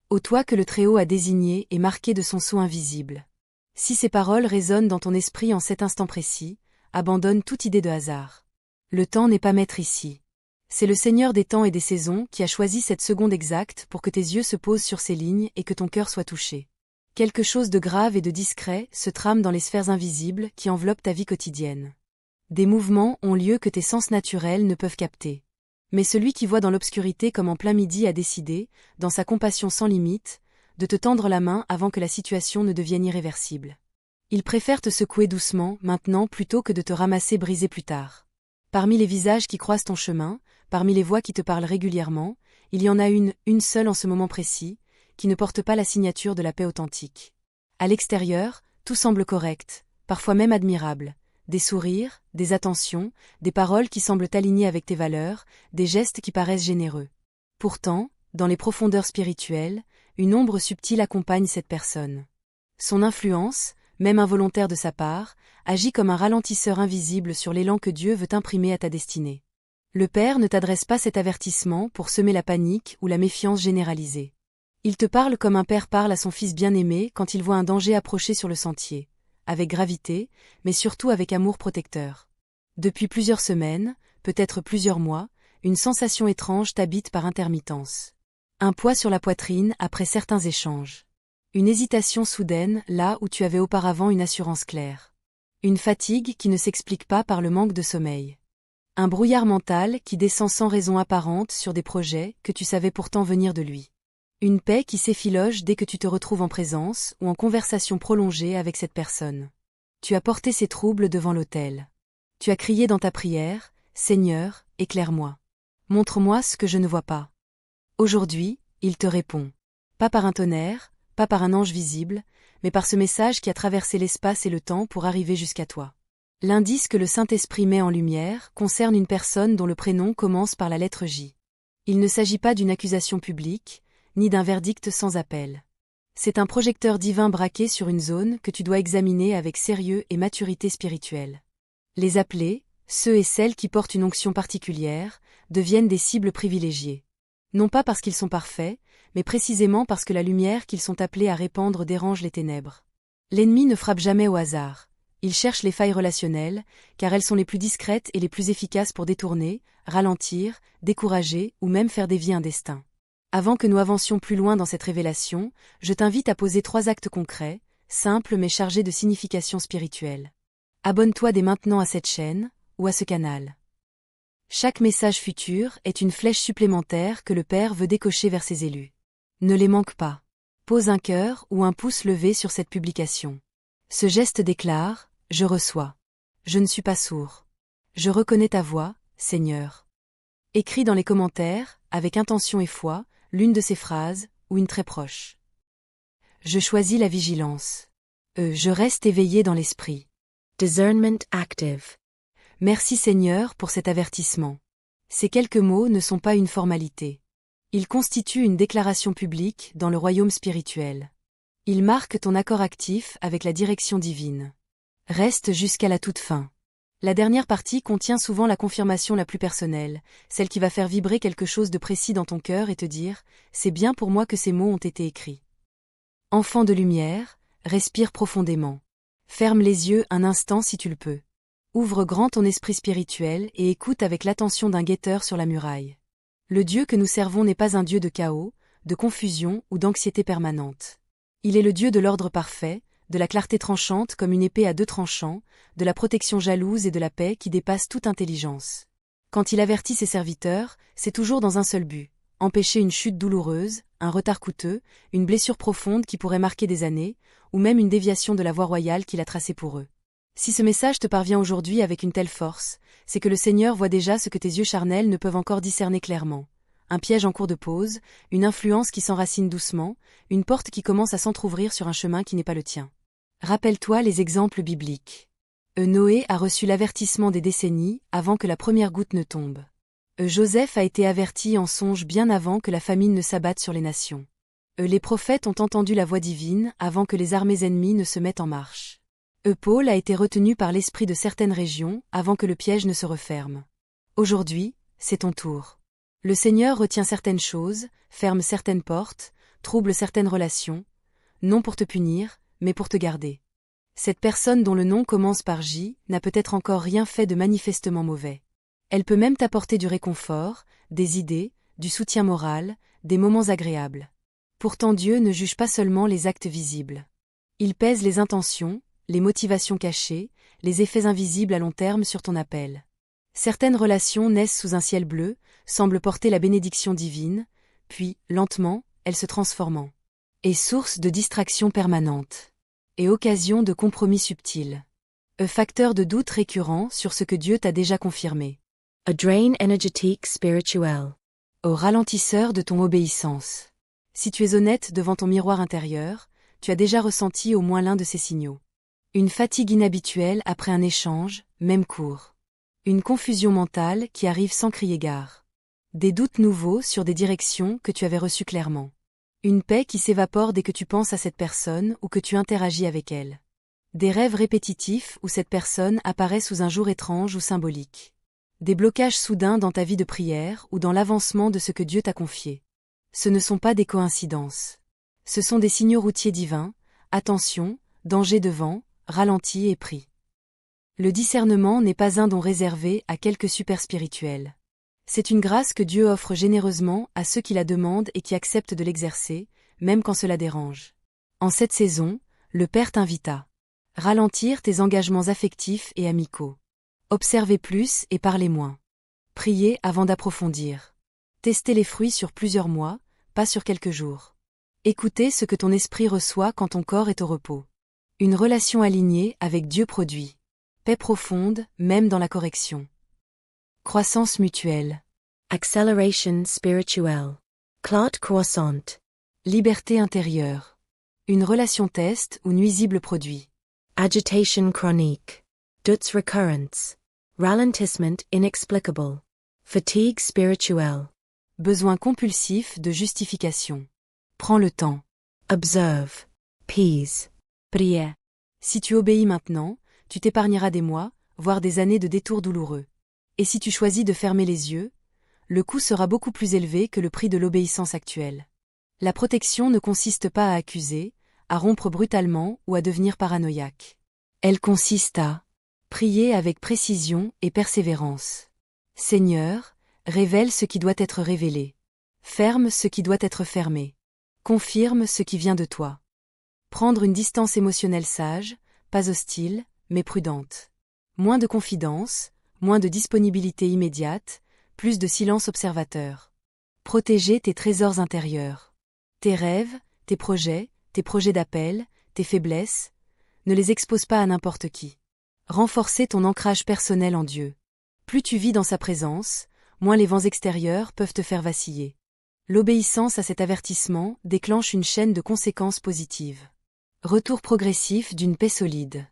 Ô toi que le Très-Haut a désigné et marqué de son sceau invisible. Si ces paroles résonnent dans ton esprit en cet instant précis, abandonne toute idée de hasard. Le temps n'est pas maître ici. C'est le Seigneur des temps et des saisons qui a choisi cette seconde exacte pour que tes yeux se posent sur ces lignes et que ton cœur soit touché. Quelque chose de grave et de discret se trame dans les sphères invisibles qui enveloppent ta vie quotidienne. Des mouvements ont lieu que tes sens naturels ne peuvent capter. Mais celui qui voit dans l'obscurité comme en plein midi a décidé, dans sa compassion sans limite, de te tendre la main avant que la situation ne devienne irréversible. Il préfère te secouer doucement, maintenant, plutôt que de te ramasser brisé plus tard. Parmi les visages qui croisent ton chemin, parmi les voix qui te parlent régulièrement, il y en a une seule en ce moment précis, qui ne porte pas la signature de la paix authentique. À l'extérieur, tout semble correct, parfois même admirable. Des sourires, des attentions, des paroles qui semblent alignées avec tes valeurs, des gestes qui paraissent généreux. Pourtant, dans les profondeurs spirituelles, une ombre subtile accompagne cette personne. Son influence, même involontaire de sa part, agit comme un ralentisseur invisible sur l'élan que Dieu veut imprimer à ta destinée. Le Père ne t'adresse pas cet avertissement pour semer la panique ou la méfiance généralisée. Il te parle comme un père parle à son fils bien-aimé quand il voit un danger approcher sur le sentier, avec gravité, mais surtout avec amour protecteur. Depuis plusieurs semaines, peut-être plusieurs mois, une sensation étrange t'habite par intermittence. Un poids sur la poitrine après certains échanges. Une hésitation soudaine là où tu avais auparavant une assurance claire. Une fatigue qui ne s'explique pas par le manque de sommeil. Un brouillard mental qui descend sans raison apparente sur des projets que tu savais pourtant venir de lui. Une paix qui s'effiloche dès que tu te retrouves en présence ou en conversation prolongée avec cette personne. Tu as porté ces troubles devant l'autel. Tu as crié dans ta prière, « Seigneur, éclaire-moi. Montre-moi ce que je ne vois pas. » Aujourd'hui, il te répond. Pas par un tonnerre, pas par un ange visible, mais par ce message qui a traversé l'espace et le temps pour arriver jusqu'à toi. L'indice que le Saint-Esprit met en lumière concerne une personne dont le prénom commence par la lettre J. Il ne s'agit pas d'une accusation publique, ni d'un verdict sans appel. C'est un projecteur divin braqué sur une zone que tu dois examiner avec sérieux et maturité spirituelle. Les appelés, ceux et celles qui portent une onction particulière, deviennent des cibles privilégiées. Non pas parce qu'ils sont parfaits, mais précisément parce que la lumière qu'ils sont appelés à répandre dérange les ténèbres. L'ennemi ne frappe jamais au hasard. Il cherche les failles relationnelles, car elles sont les plus discrètes et les plus efficaces pour détourner, ralentir, décourager ou même faire dévier un destin. Avant que nous avancions plus loin dans cette révélation, je t'invite à poser 3 actes concrets, simples mais chargés de signification spirituelle. Abonne-toi dès maintenant à cette chaîne, ou à ce canal. Chaque message futur est une flèche supplémentaire que le Père veut décocher vers ses élus. Ne les manque pas. Pose un cœur ou un pouce levé sur cette publication. Ce geste déclare, « Je reçois. Je ne suis pas sourd. Je reconnais ta voix, Seigneur. » Écris dans les commentaires, avec intention et foi, l'une de ces phrases, ou une très proche. Je choisis la vigilance. Je reste éveillé dans l'esprit. Discernment active. Merci Seigneur pour cet avertissement. Ces quelques mots ne sont pas une formalité. Ils constituent une déclaration publique dans le royaume spirituel. Ils marquent ton accord actif avec la direction divine. Reste jusqu'à la toute fin. La dernière partie contient souvent la confirmation la plus personnelle, celle qui va faire vibrer quelque chose de précis dans ton cœur et te dire « C'est bien pour moi que ces mots ont été écrits. » Enfant de lumière, respire profondément. Ferme les yeux un instant si tu le peux. Ouvre grand ton esprit spirituel et écoute avec l'attention d'un guetteur sur la muraille. Le Dieu que nous servons n'est pas un Dieu de chaos, de confusion ou d'anxiété permanente. Il est le Dieu de l'ordre parfait, de la clarté tranchante comme une épée à 2 tranchants, de la protection jalouse et de la paix qui dépasse toute intelligence. Quand il avertit ses serviteurs, c'est toujours dans un seul but, empêcher une chute douloureuse, un retard coûteux, une blessure profonde qui pourrait marquer des années, ou même une déviation de la voie royale qu'il a tracée pour eux. Si ce message te parvient aujourd'hui avec une telle force, c'est que le Seigneur voit déjà ce que tes yeux charnels ne peuvent encore discerner clairement. Un piège en cours de pause, une influence qui s'enracine doucement, une porte qui commence à s'entr'ouvrir sur un chemin qui n'est pas le tien. Rappelle-toi les exemples bibliques. Noé a reçu l'avertissement des décennies avant que la première goutte ne tombe. Joseph a été averti en songe bien avant que la famine ne s'abatte sur les nations. Les prophètes ont entendu la voix divine avant que les armées ennemies ne se mettent en marche. Paul a été retenu par l'esprit de certaines régions avant que le piège ne se referme. Aujourd'hui, c'est ton tour. Le Seigneur retient certaines choses, ferme certaines portes, trouble certaines relations, non pour te punir, mais pour te garder. Cette personne dont le nom commence par J n'a peut-être encore rien fait de manifestement mauvais. Elle peut même t'apporter du réconfort, des idées, du soutien moral, des moments agréables. Pourtant Dieu ne juge pas seulement les actes visibles. Il pèse les intentions, les motivations cachées, les effets invisibles à long terme sur ton appel. Certaines relations naissent sous un ciel bleu, semblent porter la bénédiction divine, puis, lentement, elles se transforment. Et source de distraction permanente. Et occasion de compromis subtils. Facteur de doute récurrent sur ce que Dieu t'a déjà confirmé. A drain energetique spirituel. Au ralentisseur de ton obéissance. Si tu es honnête devant ton miroir intérieur, tu as déjà ressenti au moins l'un de ces signaux. Une fatigue inhabituelle après un échange, même court. Une confusion mentale qui arrive sans crier gare. Des doutes nouveaux sur des directions que tu avais reçues clairement. Une paix qui s'évapore dès que tu penses à cette personne ou que tu interagis avec elle. Des rêves répétitifs où cette personne apparaît sous un jour étrange ou symbolique. Des blocages soudains dans ta vie de prière ou dans l'avancement de ce que Dieu t'a confié. Ce ne sont pas des coïncidences. Ce sont des signaux routiers divins, attention, danger devant, ralenti et pris. Le discernement n'est pas un don réservé à quelques super-spirituels. C'est une grâce que Dieu offre généreusement à ceux qui la demandent et qui acceptent de l'exercer, même quand cela dérange. En cette saison, le Père t'invita. Ralentir tes engagements affectifs et amicaux. Observer plus et parler moins. Prier avant d'approfondir. Tester les fruits sur plusieurs mois, pas sur quelques jours. Écouter ce que ton esprit reçoit quand ton corps est au repos. Une relation alignée avec Dieu produit. Paix profonde, même dans la correction. Croissance mutuelle. Acceleration spirituelle. Clotte croissante. Liberté intérieure. Une relation test ou nuisible produit. Agitation chronique. Doutes recurrence. Ralentissement inexplicable. Fatigue spirituelle. Besoin compulsif de justification. Prends le temps. Observe. Peace. Prière. Si tu obéis maintenant, tu t'épargneras des mois, voire des années de détours douloureux. Et si tu choisis de fermer les yeux, le coût sera beaucoup plus élevé que le prix de l'obéissance actuelle. La protection ne consiste pas à accuser, à rompre brutalement ou à devenir paranoïaque. Elle consiste à prier avec précision et persévérance. Seigneur, révèle ce qui doit être révélé. Ferme ce qui doit être fermé. Confirme ce qui vient de toi. Prendre une distance émotionnelle sage, pas hostile, mais prudente. Moins de confidence, moins de disponibilité immédiate, plus de silence observateur. Protéger tes trésors intérieurs. Tes rêves, tes projets d'appel, tes faiblesses, ne les expose pas à n'importe qui. Renforcer ton ancrage personnel en Dieu. Plus tu vis dans sa présence, moins les vents extérieurs peuvent te faire vaciller. L'obéissance à cet avertissement déclenche une chaîne de conséquences positives. Retour progressif d'une paix solide.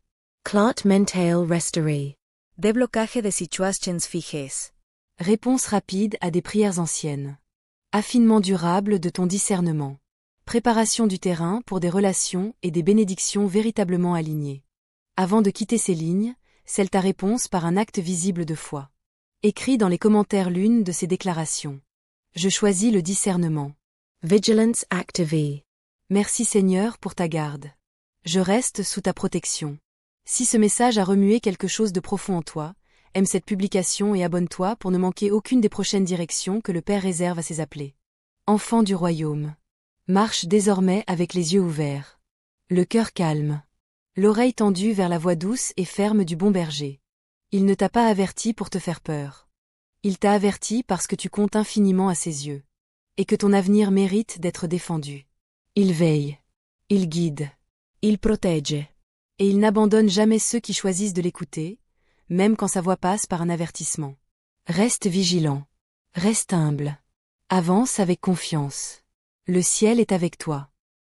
Clotte mentale restaurée. Desblocaje de situations fijes. Réponse rapide à des prières anciennes. Affinement durable de ton discernement. Préparation du terrain pour des relations et des bénédictions véritablement alignées. Avant de quitter ces lignes, scelle ta réponse par un acte visible de foi. Écris dans les commentaires l'une de ces déclarations. Je choisis le discernement. Vigilance activée. Merci Seigneur pour ta garde. Je reste sous ta protection. Si ce message a remué quelque chose de profond en toi, aime cette publication et abonne-toi pour ne manquer aucune des prochaines directions que le Père réserve à ses appelés. Enfant du royaume. Marche désormais avec les yeux ouverts. Le cœur calme. L'oreille tendue vers la voix douce et ferme du bon berger. Il ne t'a pas averti pour te faire peur. Il t'a averti parce que tu comptes infiniment à ses yeux. Et que ton avenir mérite d'être défendu. Il veille. Il guide. Il protège. Et il n'abandonne jamais ceux qui choisissent de l'écouter, même quand sa voix passe par un avertissement. Reste vigilant. Reste humble. Avance avec confiance. Le ciel est avec toi.